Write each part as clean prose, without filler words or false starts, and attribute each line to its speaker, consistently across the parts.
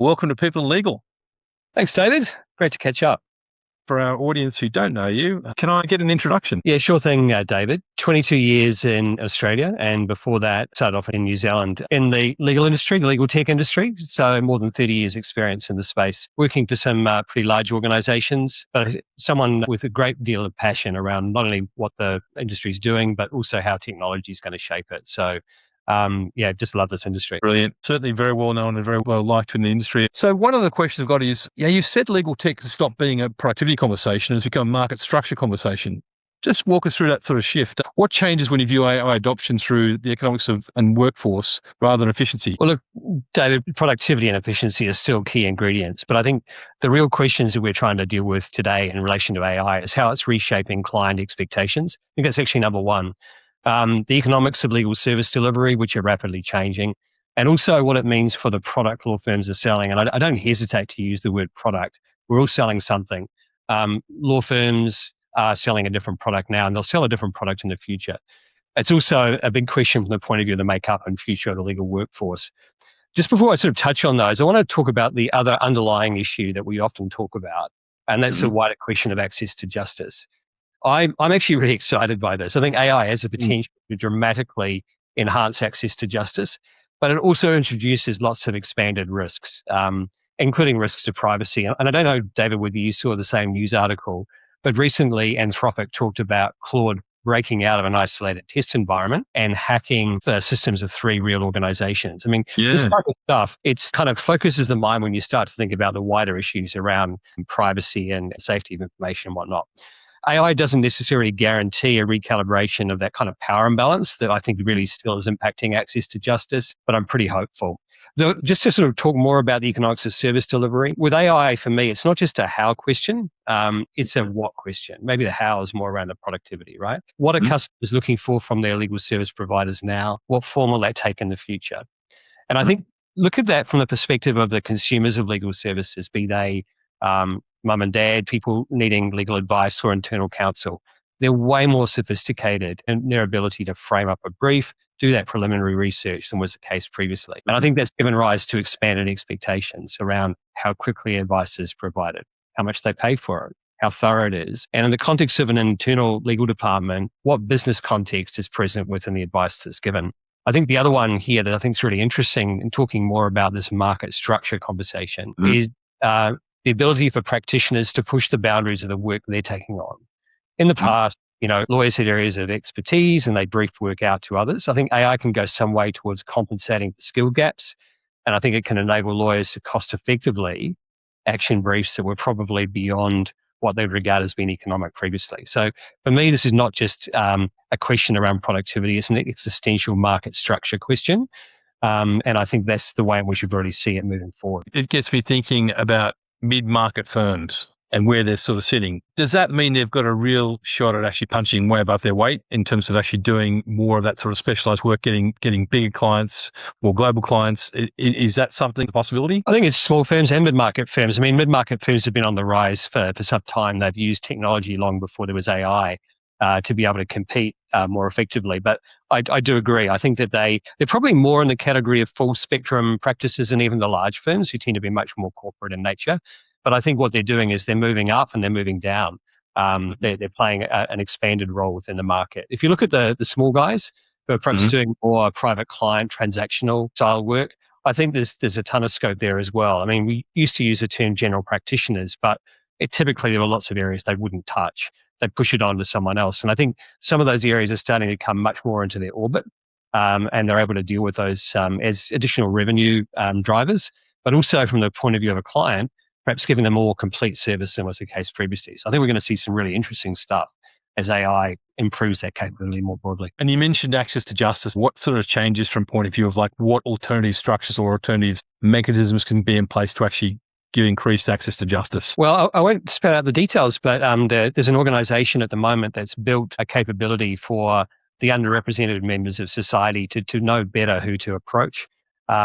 Speaker 1: Welcome to People in Legal.
Speaker 2: Thanks, David. Great to catch up.
Speaker 1: For our audience who don't know you, can I get an introduction?
Speaker 2: Yeah, sure thing, David. 22 years in Australia, and before that, started off in New Zealand in the legal industry, the legal tech industry. So more than 30 years experience in the space, working for some pretty large organisations, but someone with a great deal of passion around not only what the industry is doing, but also how technology is going to shape it. So just love this industry.
Speaker 1: Brilliant. Certainly very well known and very well liked in the industry. So one of the questions I've got is, you said legal tech has stopped being a productivity conversation and has become a market structure conversation. Just walk us through that sort of shift. What changes when you view AI adoption through the economics of and workforce rather than efficiency?
Speaker 2: Well, look, David, productivity and efficiency are still key ingredients, but I think the real questions that we're trying to deal with today in relation to AI is how it's reshaping client expectations. I think that's actually number one. The economics of legal service delivery, which are rapidly changing, and also what it means for the product law firms are selling. And I don't hesitate to use the word product. We're all selling something. Law firms are selling a different product now, and they'll sell a different product in the future. It's also a big question from the point of view of the makeup and future of the legal workforce. Just before I sort of touch on those, I want to talk about the other underlying issue that we often talk about, and that's the wider question of access to justice. I'm actually really excited by this. I think AI has the potential to dramatically enhance access to justice, but it also introduces lots of expanded risks, including risks to privacy. And I don't know, David, whether you saw the same news article, but recently Anthropic talked about Claude breaking out of an isolated test environment and hacking the systems of 3 real organizations. I mean, this type of stuff, it's kind of focuses the mind when you start to think about the wider issues around privacy and safety of information and whatnot. AI doesn't necessarily guarantee a recalibration of that kind of power imbalance that I think really still is impacting access to justice, but I'm pretty hopeful. Just to sort of talk more about the economics of service delivery, with AI, for me, it's not just a how question, it's a what question. Maybe the how is more around the productivity, right? What are customers looking for from their legal service providers now? What form will that take in the future? And I think, look at that from the perspective of the consumers of legal services, be they mum and dad, people needing legal advice or internal counsel. They're way more sophisticated in their ability to frame up a brief, do that preliminary research than was the case previously. And I think that's given rise to expanded expectations around how quickly advice is provided, how much they pay for it, how thorough it is. And in the context of an internal legal department, what business context is present within the advice that's given. I think the other one here that I think is really interesting in talking more about this market structure conversation is the ability for practitioners to push the boundaries of the work they're taking on. In the past, lawyers had areas of expertise and they briefed work out to others. I think AI can go some way towards compensating for skill gaps. And I think it can enable lawyers to cost effectively action briefs that were probably beyond what they would regard as being economic previously. So for me, this is not just a question around productivity. It's an existential market structure question. And I think that's the way in which we already see it moving forward.
Speaker 1: It gets me thinking about mid-market firms and where they're sort of sitting. Does that mean they've got a real shot at actually punching way above their weight in terms of actually doing more of that sort of specialized work, getting bigger clients, more global clients? Is that something, a possibility?
Speaker 2: I think it's small firms and mid-market firms. I mean, mid-market firms have been on the rise for some time. They've used technology long before there was AI to be able to compete more effectively. But I do agree. I think that they're probably more in the category of full spectrum practices than even the large firms who tend to be much more corporate in nature. But I think what they're doing is they're moving up and they're moving down. They're playing an expanded role within the market. If you look at the small guys who are perhaps doing more private client transactional style work, I think there's a ton of scope there as well. I mean, we used to use the term general practitioners, but typically there were lots of areas they wouldn't touch. They'd push it on to someone else. And I think some of those areas are starting to come much more into their orbit, and they're able to deal with those as additional revenue drivers, but also from the point of view of a client, perhaps giving them a more complete service than was the case previously. So I think we're going to see some really interesting stuff as AI improves that capability more broadly.
Speaker 1: And you mentioned access to justice. What sort of changes from point of view of like what alternative structures or alternative mechanisms can be in place to actually give increased access to justice?
Speaker 2: Well, I won't spell out the details, but there's an organization at the moment that's built a capability for the underrepresented members of society to know better who to approach.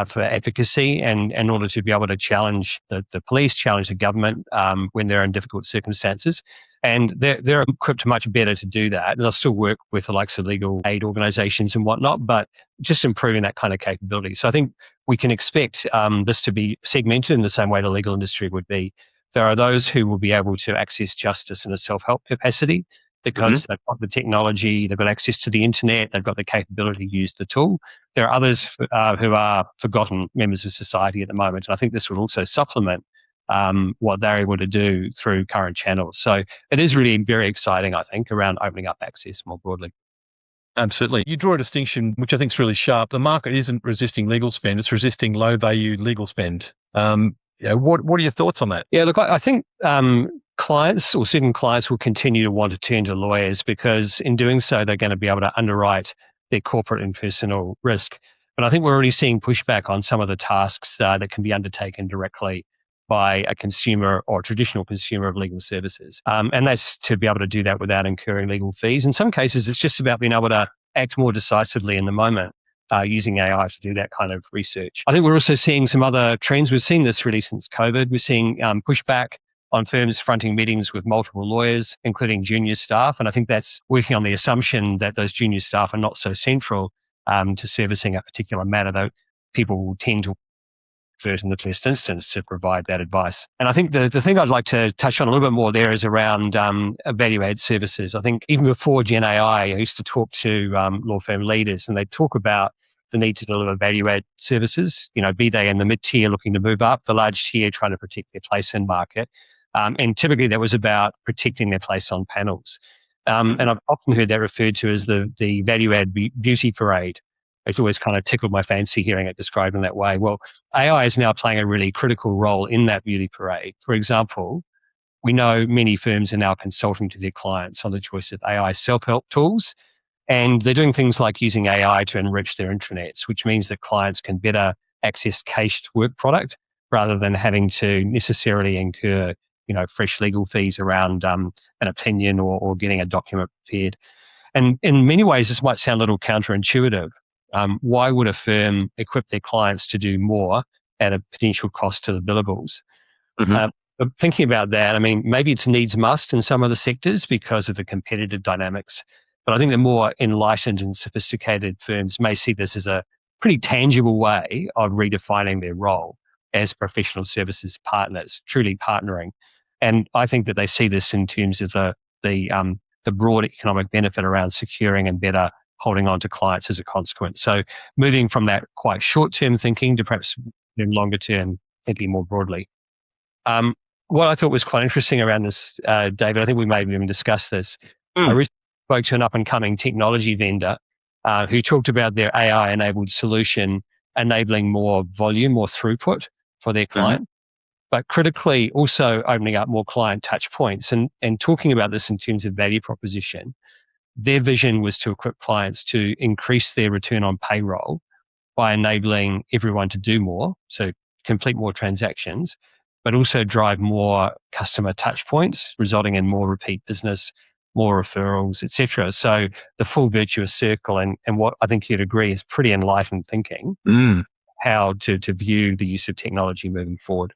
Speaker 2: for advocacy and in order to be able to challenge the police, challenge the government when they're in difficult circumstances. And they're equipped much better to do that. And they'll still work with the likes of legal aid organizations and whatnot, but just improving that kind of capability. So I think we can expect this to be segmented in the same way the legal industry would be. There are those who will be able to access justice in a self-help capacity because they've got the technology, they've got access to the internet, they've got the capability to use the tool. There are others who are forgotten members of society at the moment. And I think this will also supplement what they're able to do through current channels. So it is really very exciting, I think, around opening up access more broadly.
Speaker 1: Absolutely. You draw a distinction, which I think is really sharp. The market isn't resisting legal spend, it's resisting low-value legal spend. What are your thoughts on that?
Speaker 2: Yeah, look, I think clients or certain clients will continue to want to turn to lawyers because in doing so, they're going to be able to underwrite their corporate and personal risk. But I think we're already seeing pushback on some of the tasks that can be undertaken directly by a consumer or a traditional consumer of legal services. And that's to be able to do that without incurring legal fees. In some cases, it's just about being able to act more decisively in the moment using AI to do that kind of research. I think we're also seeing some other trends. We've seen this really since COVID. We're seeing pushback on firms fronting meetings with multiple lawyers, including junior staff. And I think that's working on the assumption that those junior staff are not so central to servicing a particular matter, though people will tend to in the first instance to provide that advice. And I think the thing I'd like to touch on a little bit more there is around value-add services. I think even before Gen AI, I used to talk to law firm leaders and they talk about the need to deliver value-add services, be they in the mid-tier looking to move up, the large tier trying to protect their place in market. And typically that was about protecting their place on panels. And I've often heard that referred to as the value-add beauty parade. It's always kind of tickled my fancy hearing it described in that way. Well, AI is now playing a really critical role in that beauty parade. For example, we know many firms are now consulting to their clients on the choice of AI self-help tools, and they're doing things like using AI to enrich their intranets, which means that clients can better access cached work product rather than having to necessarily incur, fresh legal fees around an opinion or getting a document prepared. And in many ways, this might sound a little counterintuitive. Why would a firm equip their clients to do more at a potential cost to the billables? But thinking about that, maybe it's needs must in some of the sectors because of the competitive dynamics. But I think the more enlightened and sophisticated firms may see this as a pretty tangible way of redefining their role as professional services partners, truly partnering. And I think that they see this in terms of the broad economic benefit around securing and better holding on to clients as a consequence. So moving from that quite short-term thinking to perhaps longer-term thinking more broadly. What I thought was quite interesting around this, David, I think we may have even discussed this. I recently spoke to an up-and-coming technology vendor who talked about their AI-enabled solution enabling more volume, more throughput for their client, but critically also opening up more client touch points and talking about this in terms of value proposition. Their vision was to equip clients to increase their return on payroll by enabling everyone to do more, so complete more transactions, but also drive more customer touch points, resulting in more repeat business, more referrals, etc. So the full virtuous circle and what I think you'd agree is pretty enlightened thinking, how to view the use of technology moving forward.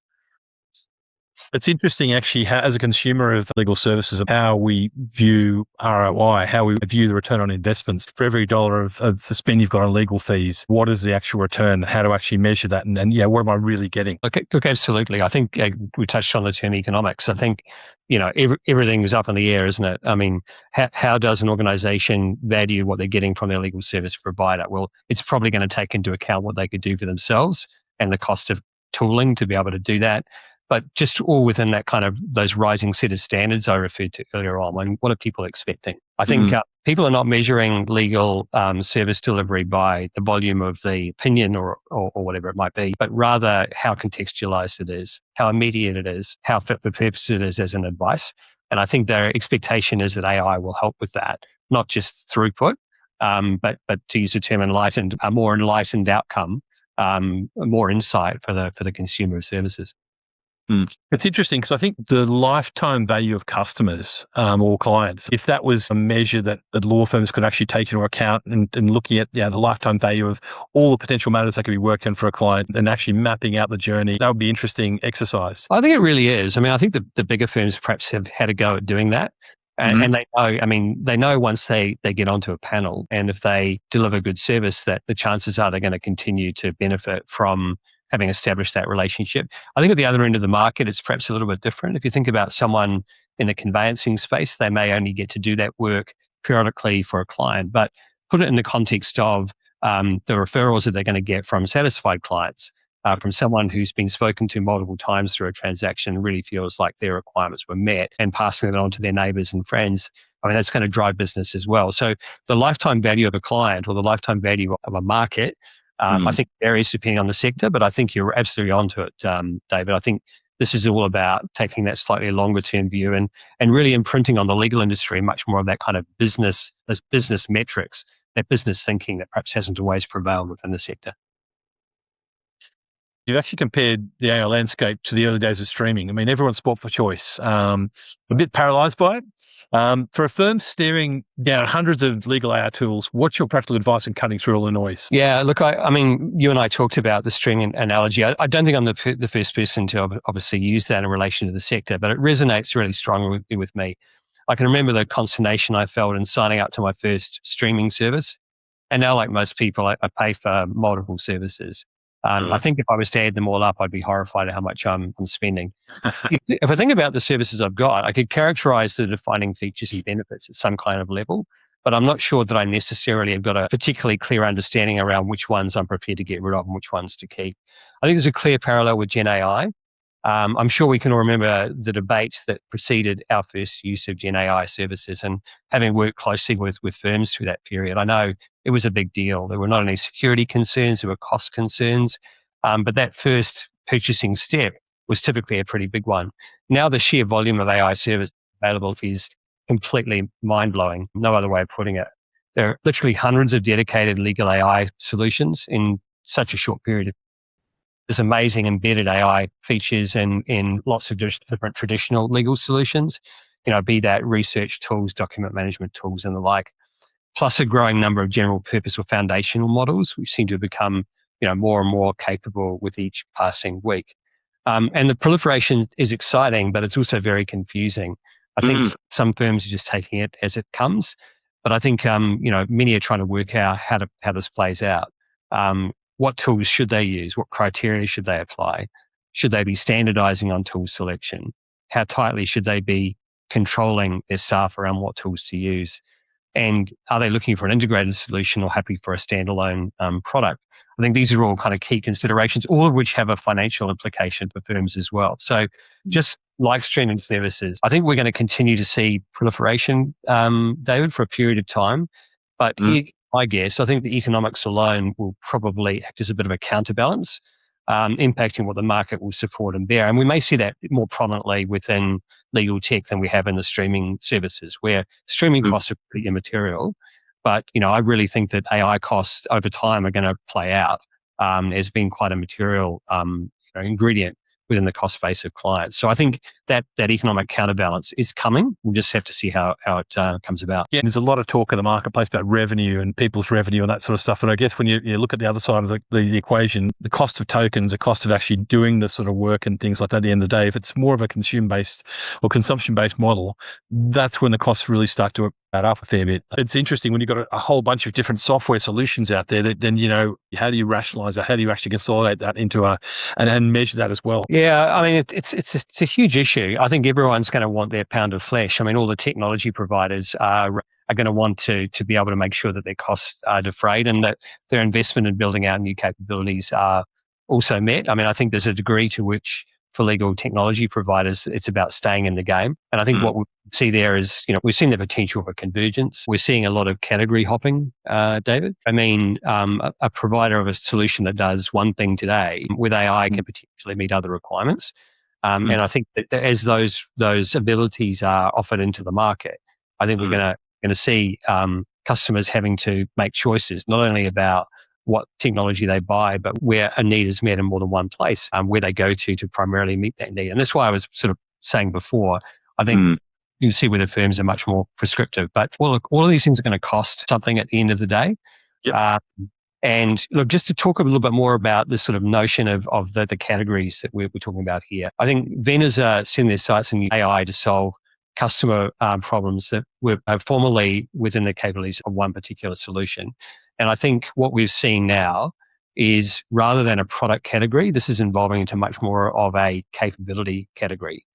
Speaker 1: It's interesting, actually, how, as a consumer of legal services, how we view ROI, how we view the return on investments. For every dollar of spend you've got on legal fees, what is the actual return? How to actually measure that? And what am I really getting?
Speaker 2: Look, absolutely. I think we touched on the term economics. I think, everything is up in the air, isn't it? How does an organization value what they're getting from their legal service provider? Well, it's probably going to take into account what they could do for themselves and the cost of tooling to be able to do that. But just all within that kind of those rising set of standards I referred to earlier on. What are people expecting? I think people are not measuring legal service delivery by the volume of the opinion or whatever it might be, but rather how contextualized it is, how immediate it is, how fit for purpose it is as an advice. And I think their expectation is that AI will help with that, not just throughput, but to use the term enlightened, a more enlightened outcome, more insight for the consumer of services.
Speaker 1: It's interesting because I think the lifetime value of customers or clients, if that was a measure that law firms could actually take into account and looking at the lifetime value of all the potential matters that could be worked on for a client and actually mapping out the journey, that would be interesting exercise.
Speaker 2: I think it really is. I mean, I think the bigger firms perhaps have had a go at doing that. And they know, I mean, they know once they get onto a panel and if they deliver good service that the chances are they're going to continue to benefit from having established that relationship. I think at the other end of the market, it's perhaps a little bit different. If you think about someone in the conveyancing space, they may only get to do that work periodically for a client, but put it in the context of the referrals that they're going to get from satisfied clients, from someone who's been spoken to multiple times through a transaction and really feels like their requirements were met and passing it on to their neighbors and friends. I mean, that's going to drive business as well. So the lifetime value of a client or the lifetime value of a market, I think varies depending on the sector, but I think you're absolutely onto it, David. I think this is all about taking that slightly longer term view and really imprinting on the legal industry much more of that kind of business metrics, that business thinking that perhaps hasn't always prevailed within the sector.
Speaker 1: You've actually compared the AI landscape to the early days of streaming. I mean, everyone's sport for choice. A bit paralyzed by it. For a firm staring down hundreds of legal AI tools, what's your practical advice in cutting through all the noise?
Speaker 2: Yeah, look, I mean, you and I talked about the streaming analogy. I don't think I'm the first person to obviously use that in relation to the sector, but it resonates really strongly with me. I can remember the consternation I felt in signing up to my first streaming service. And now, like most people, I pay for multiple services. I think if I was to add them all up, I'd be horrified at how much I'm spending. If I think about the services I've got, I could characterize the defining features and benefits at some kind of level, but I'm not sure that I necessarily have got a particularly clear understanding around which ones I'm prepared to get rid of and which ones to keep. I think there's a clear parallel with Gen AI. I'm sure we can all remember the debate that preceded our first use of Gen AI services, and having worked closely with firms through that period, I know it was a big deal. There were not only security concerns, there were cost concerns, but that first purchasing step was typically a pretty big one. Now the sheer volume of AI service available is completely mind-blowing. No other way of putting it. There are literally hundreds of dedicated legal AI solutions in such a short period of time. There's amazing embedded AI features in lots of different traditional legal solutions, be that research tools, document management tools, and the like, plus a growing number of general purpose or foundational models, which seem to become, more and more capable with each passing week. And the proliferation is exciting, but it's also very confusing. I think some firms are just taking it as it comes, but I think, many are trying to work out how this plays out. What tools should they use? What criteria should they apply? Should they be standardizing on tool selection? How tightly should they be controlling their staff around what tools to use? And are they looking for an integrated solution or happy for a standalone product? I think these are all kind of key considerations, all of which have a financial implication for firms as well. So just like streaming services, I think we're going to continue to see proliferation, David, for a period of time. But here, I guess, I think the economics alone will probably act as a bit of a counterbalance, impacting what the market will support and bear. And we may see that more prominently within legal tech than we have in the streaming services, where streaming costs are pretty immaterial. But, I really think that AI costs over time are going to play out as being quite a material ingredient within the cost base of clients. So I think that economic counterbalance is coming. We'll just have to see how it comes about.
Speaker 1: Yeah, there's a lot of talk in the marketplace about revenue and people's revenue and that sort of stuff. And I guess when you look at the other side of the equation, the cost of tokens, the cost of actually doing the sort of work and things like that at the end of the day, if it's more of a consumption-based model, that's when the costs really start to add up a fair bit. It's interesting when you've got a whole bunch of different software solutions out there, then, how do you rationalize that? How do you actually consolidate that into and measure that as well?
Speaker 2: Yeah, I mean, it's a huge issue. I think everyone's going to want their pound of flesh. I mean, all the technology providers are going to want to be able to make sure that their costs are defrayed and that their investment in building out new capabilities are also met. I mean, I think there's a degree to which for legal technology providers, it's about staying in the game. And I think what we see there is, we've seen the potential for convergence. We're seeing a lot of category hopping, David. I mean, a provider of a solution that does one thing today with AI can potentially meet other requirements. And I think that as those abilities are offered into the market, I think we're going to see customers having to make choices, not only about what technology they buy, but where a need is met in more than one place, where they go to primarily meet that need. And that's why I was sort of saying before, I think you can see where the firms are much more prescriptive. But well, look, all of these things are going to cost something at the end of the day.
Speaker 1: Yep.
Speaker 2: And look, just to talk a little bit more about this sort of notion of the categories that we're talking about here. I think vendors are setting their sights on AI to solve customer problems that were formerly within the capabilities of one particular solution. And I think what we've seen now is rather than a product category, this is evolving into much more of a capability category.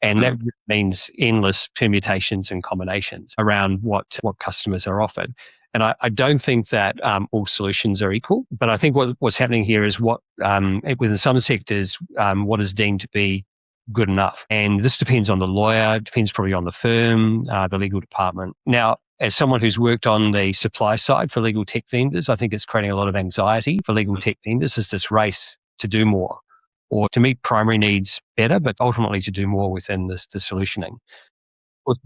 Speaker 2: And that means endless permutations and combinations around what customers are offered. And I don't think that all solutions are equal, but I think what's happening here is what within some sectors, what is deemed to be good enough. And this depends on the lawyer, depends probably on the firm, the legal department. Now, as someone who's worked on the supply side for legal tech vendors, I think it's creating a lot of anxiety for legal tech vendors. Is this race to do more or to meet primary needs better, but ultimately to do more within the solutioning.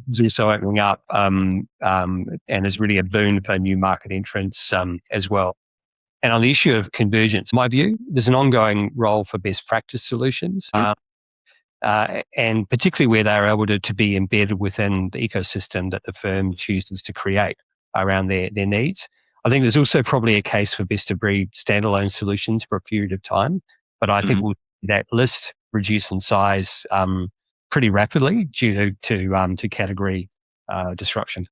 Speaker 2: It's also opening up and is really a boon for new market entrants as well. And on the issue of convergence, in my view, there's an ongoing role for best practice solutions, and particularly where they're able to be embedded within the ecosystem that the firm chooses to create around their needs. I think there's also probably a case for best of breed standalone solutions for a period of time, but I think we'll see that list reduce in size pretty rapidly due to category disruption.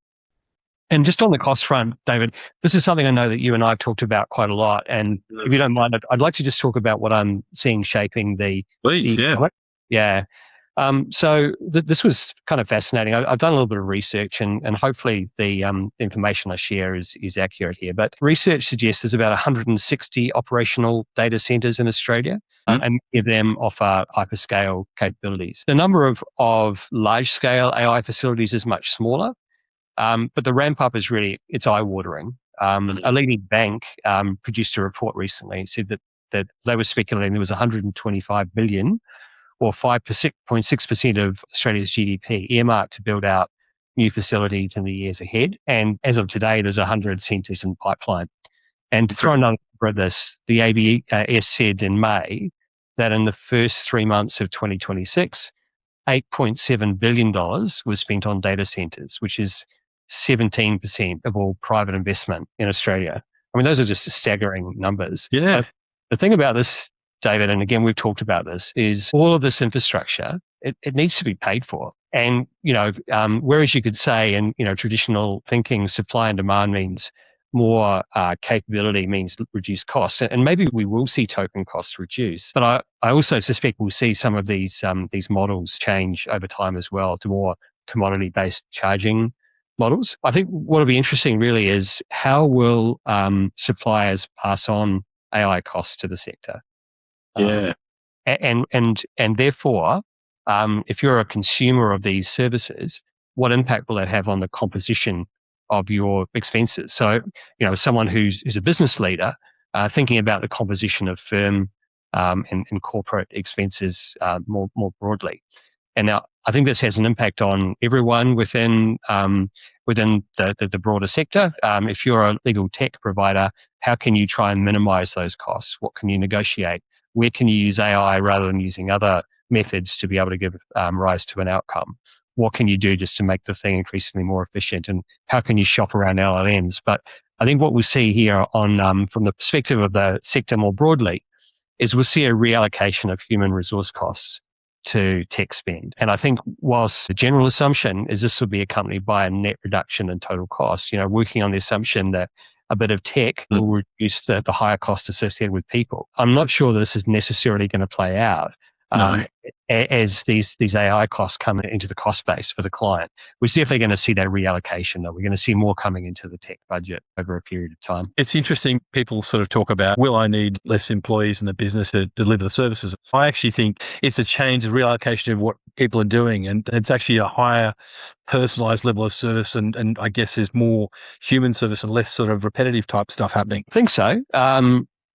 Speaker 2: And just on the cost front, David, this is something I know that you and I have talked about quite a lot. And if you don't mind, I'd like to just talk about what I'm seeing shaping the.
Speaker 1: Please,
Speaker 2: Yeah. So this was kind of fascinating. I've done a little bit of research, and hopefully the information I share is accurate here. But research suggests there's about 160 operational data centers in Australia, and many of them offer hyperscale capabilities. The number of large-scale AI facilities is much smaller, but the ramp-up is really, it's eye-watering. A leading bank produced a report recently and said that they were speculating there was 125 billion or 5.6% of Australia's GDP earmarked to build out new facilities in the years ahead. And as of today, there's 100 centres in pipeline. And to throw another number at this, the ABS said in May that in the first 3 months of 2026, $8.7 billion was spent on data centres, which is 17% of all private investment in Australia. I mean, those are just staggering numbers.
Speaker 1: Yeah.
Speaker 2: The thing about this, David, and again, we've talked about this, is all of this infrastructure, it needs to be paid for. And, whereas you could say in, traditional thinking, supply and demand means more capability means reduced costs. And maybe we will see token costs reduce. But I also suspect we'll see some of these models change over time as well to more commodity-based charging models. I think what will be interesting really is how will suppliers pass on AI costs to the sector?
Speaker 1: Yeah.
Speaker 2: And therefore, if you're a consumer of these services, what impact will that have on the composition of your expenses? So, someone who's a business leader, thinking about the composition of firm and corporate expenses more broadly. And now, I think this has an impact on everyone within the broader sector. If you're a legal tech provider, how can you try and minimize those costs? What can you negotiate? Where can you use AI rather than using other methods to be able to give rise to an outcome? What can you do just to make the thing increasingly more efficient? And how can you shop around LLMs? But I think what we'll see here from the perspective of the sector more broadly is we'll see a reallocation of human resource costs to tech spend. And I think whilst the general assumption is this will be accompanied by a net reduction in total cost, working on the assumption that a bit of tech will reduce the higher cost associated with people. I'm not sure this is necessarily going to play out as these AI costs come into the cost base for the client. We're definitely going to see that reallocation, though. We're going to see more coming into the tech budget over a period of time.
Speaker 1: It's interesting. People sort of talk about, will I need less employees in the business to deliver the services? I actually think it's a change, a reallocation of what people are doing. And it's actually a higher personalized level of service. And I guess there's more human service and less sort of repetitive type stuff happening.
Speaker 2: I think so.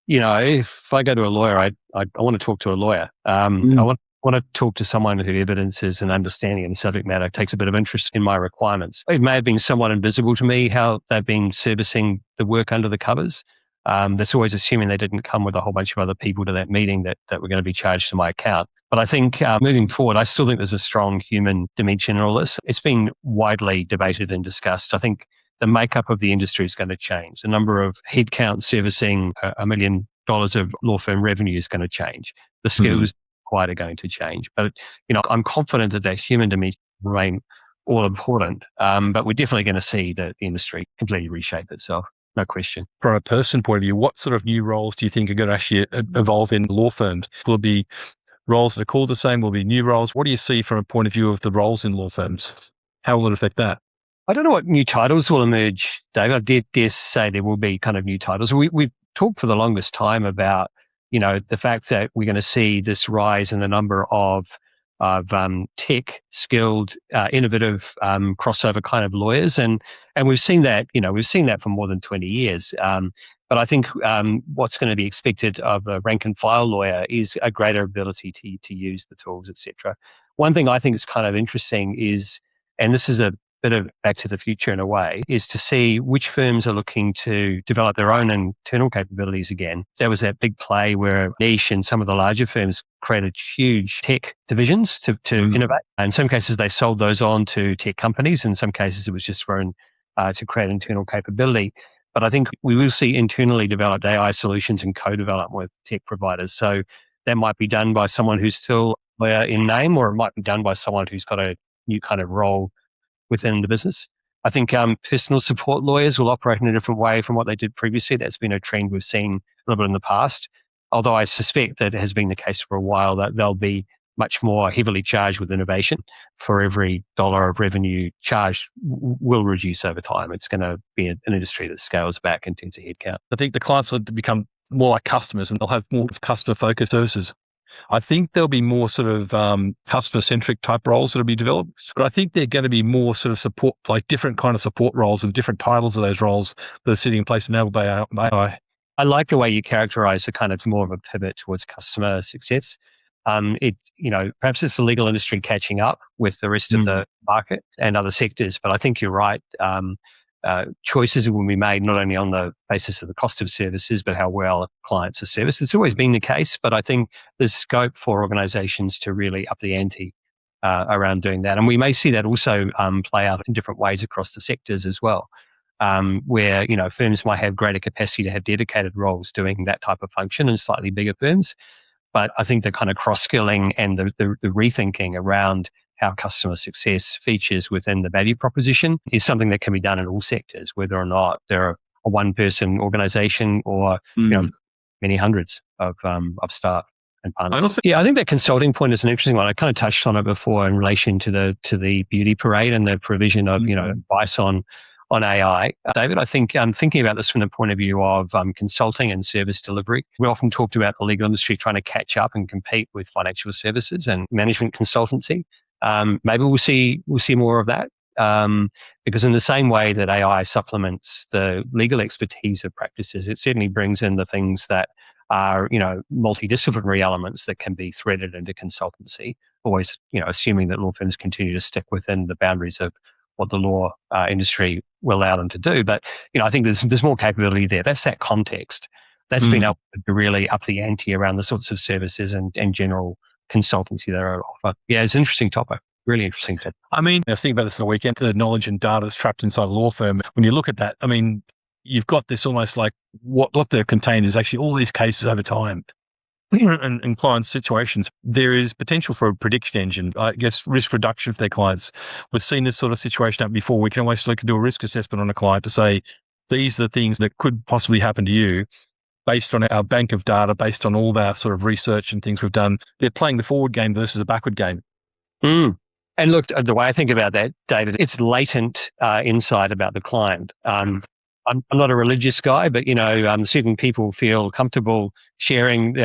Speaker 2: If I go to a lawyer, I want to talk to a lawyer. I want to talk to someone who evidences an understanding of the subject matter, takes a bit of interest in my requirements. It may have been somewhat invisible to me how they've been servicing the work under the covers. That's always assuming they didn't come with a whole bunch of other people to that meeting that were going to be charged to my account. But I think moving forward, I still think there's a strong human dimension in all this. It's been widely debated and discussed. I think the makeup of the industry is going to change. The number of headcount servicing $1 million of law firm revenue is going to change. The skills required are going to change. But I'm confident that human dimension will remain all important. But we're definitely going to see the industry completely reshape itself. No question.
Speaker 1: From a person point of view, what sort of new roles do you think are going to actually evolve in law firms? Will it be roles that are called the same? Will it be new roles? What do you see from a point of view of the roles in law firms? How will it affect that?
Speaker 2: I don't know what new titles will emerge, David. I dare say there will be kind of new titles. We've talked for the longest time about, the fact that we're going to see this rise in the number of tech skilled, innovative, crossover kind of lawyers. And we've seen that, for more than 20 years. But I think what's going to be expected of a rank and file lawyer is a greater ability to use the tools, etc. One thing I think is kind of interesting is, and this is a bit of back to the future in a way, is to see which firms are looking to develop their own internal capabilities again. There was that big play where niche and some of the larger firms created huge tech divisions to innovate. In some cases, they sold those on to tech companies. In some cases, it was just thrown to create internal capability. But I think we will see internally developed AI solutions and co-development with tech providers. So that might be done by someone who's still a lawyer in name, or it might be done by someone who's got a new kind of role within the business. I think personal support lawyers will operate in a different way from what they did previously. That's been a trend we've seen a little bit in the past, although I suspect that it has been the case for a while that they'll be much more heavily charged with innovation. For every dollar of revenue charged will reduce over time. It's going to be an industry that scales back in terms of headcount.
Speaker 1: I think the clients will become more like customers, and they'll have more customer-focused services. I think there'll be more sort of customer-centric type roles that'll be developed, but I think they're going to be more sort of support, like different kind of support roles and different titles of those roles that are sitting in place enabled by AI.
Speaker 2: I like the way you characterize the kind of more of a pivot towards customer success. Perhaps it's the legal industry catching up with the rest of the market and other sectors, but I think you're right. Choices will be made not only on the basis of the cost of services, but how well clients are serviced. It's always been the case, but I think there's scope for organizations to really up the ante around doing that. And we may see that also play out in different ways across the sectors as well, where, firms might have greater capacity to have dedicated roles doing that type of function in slightly bigger firms. But I think the kind of cross-skilling and the rethinking around how customer success features within the value proposition is something that can be done in all sectors, whether or not they're a one-person organization or many hundreds of staff and partners. I think that consulting point is an interesting one. I kind of touched on it before in relation to the beauty parade and the provision of advice on AI. David, I think thinking about this from the point of view of consulting and service delivery, we often talked about the legal industry trying to catch up and compete with financial services and management consultancy. Maybe we'll see more of that, because in the same way that AI supplements the legal expertise of practices, it certainly brings in the things that are, multidisciplinary elements that can be threaded into consultancy, always, assuming that law firms continue to stick within the boundaries of what the law industry will allow them to do. But, I think there's more capability there. That's that context. That's been able to really up the ante around the sorts of services and general consultancy that are offer. Yeah, it's an interesting topic. Really interesting topic.
Speaker 1: I was thinking about this on the weekend, the knowledge and data that's trapped inside a law firm. When you look at that, you've got this almost like what they're contained is actually all these cases over time and clients' situations. There is potential for a prediction engine, I guess, risk reduction for their clients. We've seen this sort of situation happen before. We can always do a risk assessment on a client to say, these are the things that could possibly happen to you based on our bank of data, based on all of our sort of research and things we've done. They're playing the forward game versus a backward game.
Speaker 2: And look, the way I think about that, David, it's latent insight about the client. I'm not a religious guy, but certain people feel comfortable sharing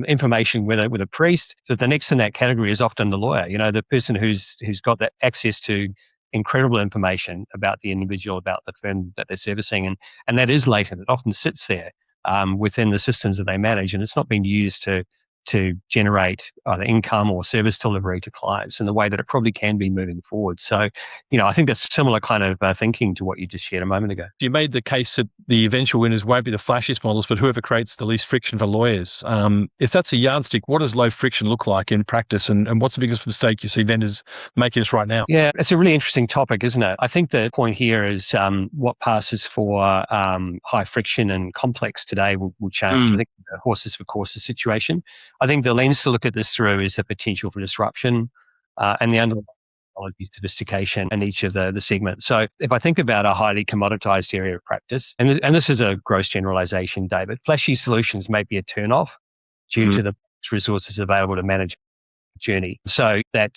Speaker 2: information with a priest. So the next in that category is often the lawyer. The person who's got that access to incredible information about the individual, about the firm that they're servicing, and that is latent. It often sits there within the systems that they manage, and it's not being used to to generate either income or service delivery to clients in the way that it probably can be moving forward. So, I think that's similar kind of thinking to what you just shared a moment ago.
Speaker 1: You made the case that the eventual winners won't be the flashiest models, but whoever creates the least friction for lawyers. If that's a yardstick, what does low friction look like in practice, and what's the biggest mistake you see vendors making us right now?
Speaker 2: Yeah, it's a really interesting topic, isn't it? I think the point here is what passes for high friction and complex today will change. I think the horses for courses situation. I think the lens to look at this through is the potential for disruption and the underlying technology sophistication in each of the segments. So if I think about a highly commoditized area of practice, and this is a gross generalization, David, flashy solutions may be a turn-off due to the resources available to manage the journey. So that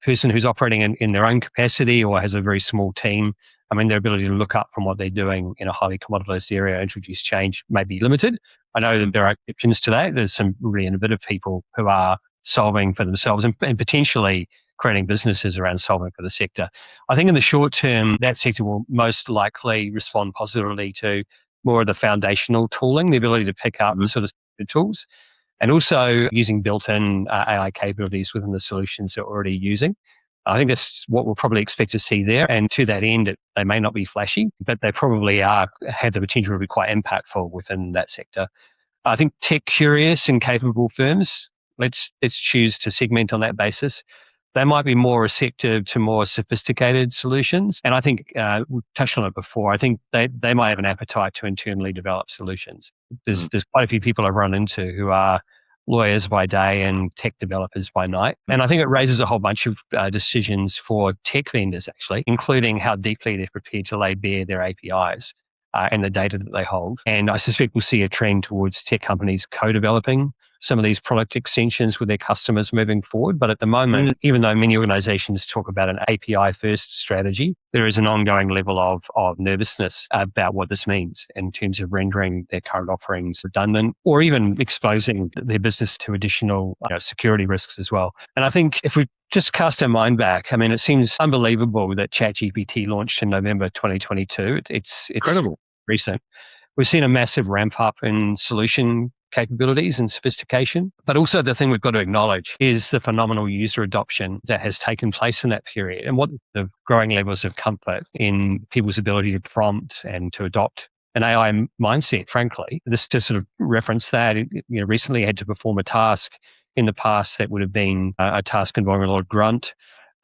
Speaker 2: person who's operating in their own capacity or has a very small team, their ability to look up from what they're doing in a highly commoditized area, introduce change may be limited. I know that there are exceptions to that. There's some really innovative people who are solving for themselves and potentially creating businesses around solving for the sector. I think in the short term, that sector will most likely respond positively to more of the foundational tooling, the ability to pick up the sort of tools, and also using built-in AI capabilities within the solutions they're already using. I think that's what we'll probably expect to see there. And to that end, they may not be flashy, but they probably have the potential to be quite impactful within that sector. I think tech-curious and capable firms, let's choose to segment on that basis. They might be more receptive to more sophisticated solutions. And I think we've touched on it before. I think they might have an appetite to internally develop solutions. There's quite a few people I've run into who are lawyers by day and tech developers by night. And I think it raises a whole bunch of decisions for tech vendors, actually, including how deeply they're prepared to lay bare their APIs and the data that they hold. And I suspect we'll see a trend towards tech companies co-developing some of these product extensions with their customers moving forward. But at the moment, even though many organizations talk about an API first strategy, there is an ongoing level of nervousness about what this means in terms of rendering their current offerings redundant or even exposing their business to additional security risks as well. And I think if we just cast our mind back, it seems unbelievable that ChatGPT launched in November 2022. It's
Speaker 1: incredible.
Speaker 2: Recent. We've seen a massive ramp up in solution capabilities and sophistication. But also the thing we've got to acknowledge is the phenomenal user adoption that has taken place in that period and what the growing levels of comfort in people's ability to prompt and to adopt an AI mindset, frankly. This to sort of reference that, recently I had to perform a task in the past that would have been a task involving a lot of grunt.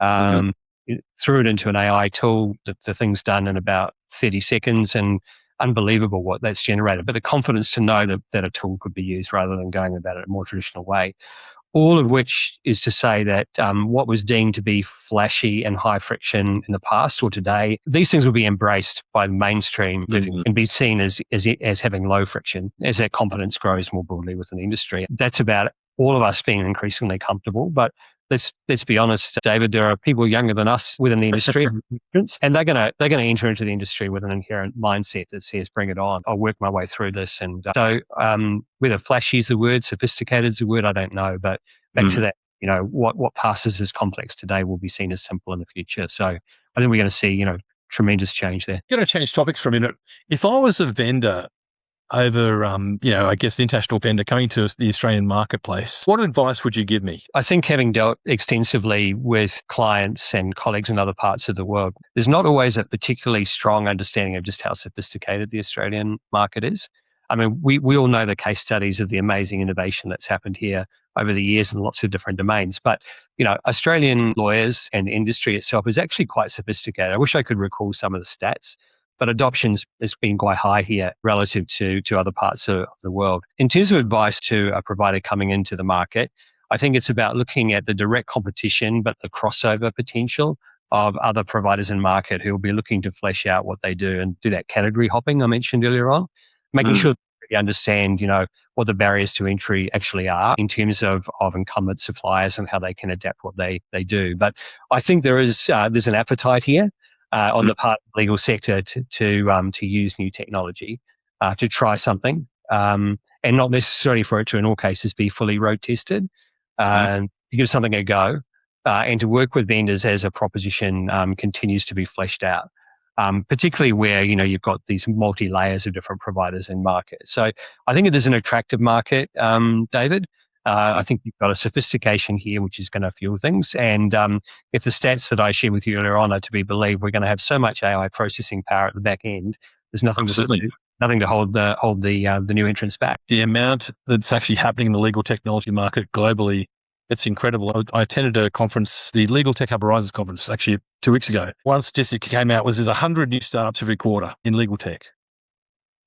Speaker 2: Threw it into an AI tool, the thing's done in about 30 seconds and unbelievable what that's generated. But the confidence to know that a tool could be used rather than going about it a more traditional way. All of which is to say that what was deemed to be flashy and high friction in the past or today, these things will be embraced by the mainstream and be seen as having low friction as that confidence grows more broadly within the industry. That's about all of us being increasingly comfortable. But let's be honest, David, there are people younger than us within the industry, and they're gonna enter into the industry with an inherent mindset that says, "Bring it on! I'll work my way through this." And so, whether flashy is the word, sophisticated is the word, I don't know. But back to that, what passes as complex today will be seen as simple in the future. So I think we're going to see, tremendous change there.
Speaker 1: Going to change topics for a minute. If I was a vendor over, I guess the international vendor coming to the Australian marketplace, what advice would you give me?
Speaker 2: I think having dealt extensively with clients and colleagues in other parts of the world, there's not always a particularly strong understanding of just how sophisticated the Australian market is. We all know the case studies of the amazing innovation that's happened here over the years in lots of different domains. But, Australian lawyers and the industry itself is actually quite sophisticated. I wish I could recall some of the stats, but adoption's has been quite high here relative to other parts of the world. In terms of advice to a provider coming into the market, I think it's about looking at the direct competition, but the crossover potential of other providers in market who will be looking to flesh out what they do and do that category hopping I mentioned earlier on, making sure they understand, what the barriers to entry actually are in terms of incumbent suppliers and how they can adapt what they do. But I think there's an appetite here on the part of the legal sector to use new technology, to try something, and not necessarily for it to, in all cases, be fully road tested, to give something a go, and to work with vendors as a proposition continues to be fleshed out. particularly where, you've got these multi-layers of different providers in market. So I think it is an attractive market, David. I think you've got a sophistication here, which is going to fuel things. And if the stats that I shared with you earlier on are to be believed, we're going to have so much AI processing power at the back end. There's nothing to hold the new entrants back.
Speaker 1: The amount that's actually happening in the legal technology market globally, it's incredible. I attended a conference, the Legal Tech Hub Horizons conference, actually 2 weeks ago. One statistic came out was there's 100 new startups every quarter in legal tech.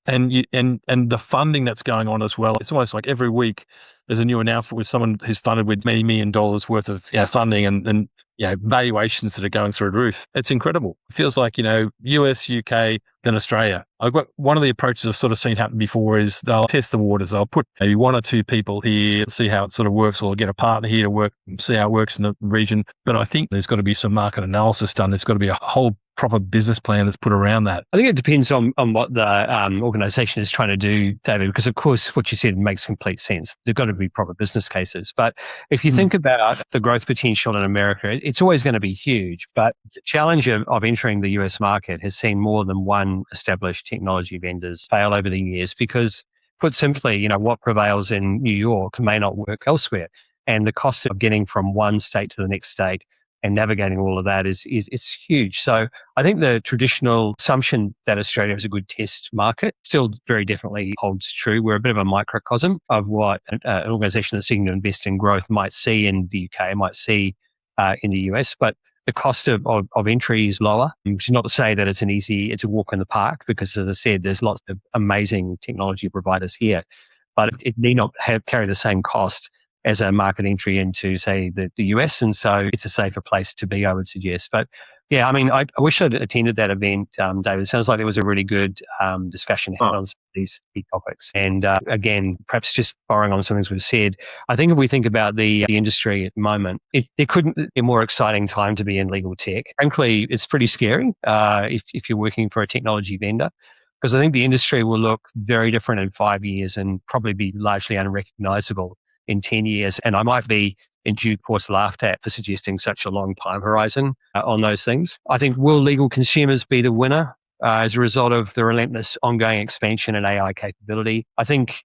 Speaker 1: And the funding that's going on as well. It's almost like every week there's a new announcement with someone who's funded with many $1 million worth of funding and valuations that are going through the roof. It's incredible. It feels like, US, UK, then Australia. I've got one of the approaches I've sort of seen happen before is they'll test the waters. They'll put maybe 1 or 2 people here, see how it sort of works, or get a partner here to work, see how it works in the region. But I think there's got to be some market analysis done. There's got to be a whole proper business plan that's put around that.
Speaker 2: I think it depends on what the organisation is trying to do, David, because of course what you said makes complete sense. There've got to be proper business cases. But if you think about the growth potential in America, it's always going to be huge. But the challenge of entering the US market has seen more than one established technology vendors fail over the years because, put simply, what prevails in New York may not work elsewhere. And the cost of getting from one state to the next state and navigating all of that is huge. So I think the traditional assumption that Australia is a good test market still very definitely holds true. We're a bit of a microcosm of what an organisation that's seeking to invest in growth might see in the UK, might see in the US, but the cost of entry is lower, which is not to say that it's a walk in the park, because as I said, there's lots of amazing technology providers here, but it need not carry the same cost as a market entry into, say, the US. And so it's a safer place to be, I would suggest. But yeah, I mean, I wish I'd attended that event, David. It sounds like there was a really good discussion had on these key topics. And again, perhaps just borrowing on some things we've said, I think if we think about the industry at the moment, there couldn't be a more exciting time to be in legal tech. Frankly, it's pretty scary if you're working for a technology vendor, because I think the industry will look very different in 5 years and probably be largely unrecognizable in 10 years. And I might be in due course laughed at for suggesting such a long time horizon on those things. I think, will legal consumers be the winner as a result of the relentless ongoing expansion in AI capability? I think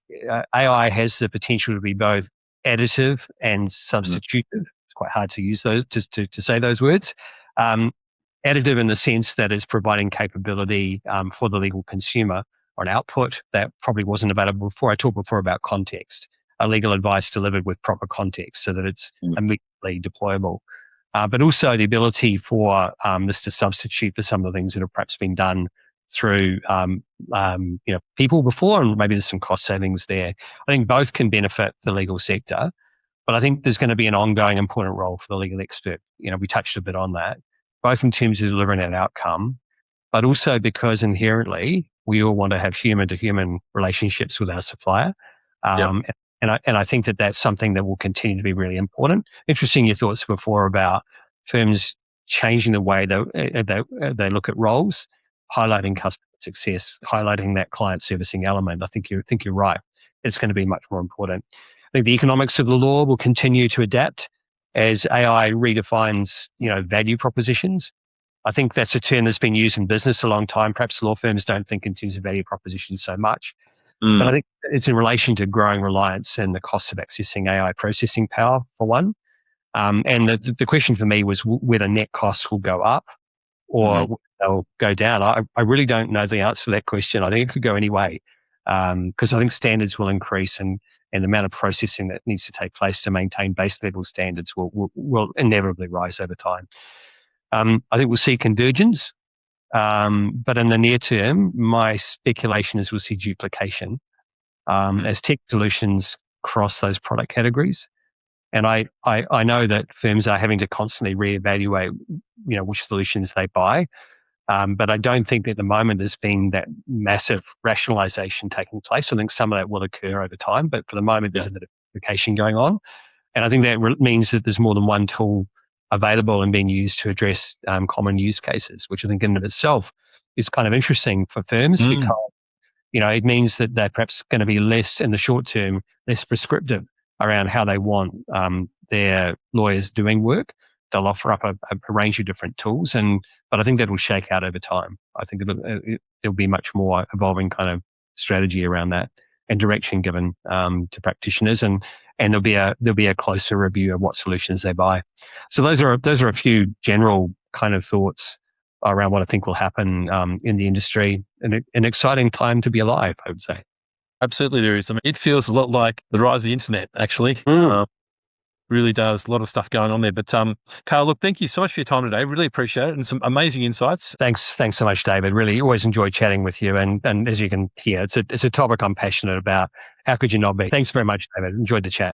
Speaker 2: AI has the potential to be both additive and substitutive. It's quite hard to use those, to say those words. Additive in the sense that it's providing capability for the legal consumer, or an output that probably wasn't available before. I talked before about context. Legal advice delivered with proper context so that it's immediately deployable. But also the ability for this to substitute for some of the things that have perhaps been done through people before, and maybe there's some cost savings there. I think both can benefit the legal sector, but I think there's going to be an ongoing important role for the legal expert. We touched a bit on that, both in terms of delivering an outcome, but also because inherently we all want to have human-to-human relationships with our supplier. And I think that that's something that will continue to be really important. Interesting, your thoughts before about firms changing the way they look at roles, highlighting customer success, highlighting that client servicing element. I think you're right. It's going to be much more important. I think the economics of the law will continue to adapt as AI redefines, value propositions. I think that's a term that's been used in business a long time. Perhaps law firms don't think in terms of value propositions so much. But I think it's in relation to growing reliance and the cost of accessing AI processing power, for one. And the question for me was whether net costs will go up or they'll go down. I really don't know the answer to that question. I think it could go any way, because I think standards will increase and the amount of processing that needs to take place to maintain base level standards will inevitably rise over time. I think we'll see convergence. But in the near term, my speculation is we'll see duplication as tech solutions cross those product categories. And I know that firms are having to constantly reevaluate, which solutions they buy. But I don't think that at the moment there's been that massive rationalization taking place. I think some of that will occur over time, but for the moment there's a bit of duplication going on. And I think that means that there's more than one tool available and being used to address common use cases, which I think in and of itself is kind of interesting for firms because, it means that they're perhaps going to be less, in the short term, less prescriptive around how they want their lawyers doing work, they'll offer up a range of different tools, but I think that will shake out over time. I think there'll be much more evolving kind of strategy around that and direction given to practitioners, and there'll be a closer review of what solutions they buy. So those are a few general kind of thoughts around what I think will happen in the industry. An exciting time to be alive, I would say.
Speaker 1: Absolutely, there is. I mean, it feels a lot like the rise of the internet, actually. Really does. A lot of stuff going on there. But Carl, look, thank you so much for your time today. Really appreciate it, and some amazing insights.
Speaker 2: Thanks so much, David. Really always enjoy chatting with you. And as you can hear, it's a topic I'm passionate about. How could you not be? Thanks very much, David. Enjoyed the chat.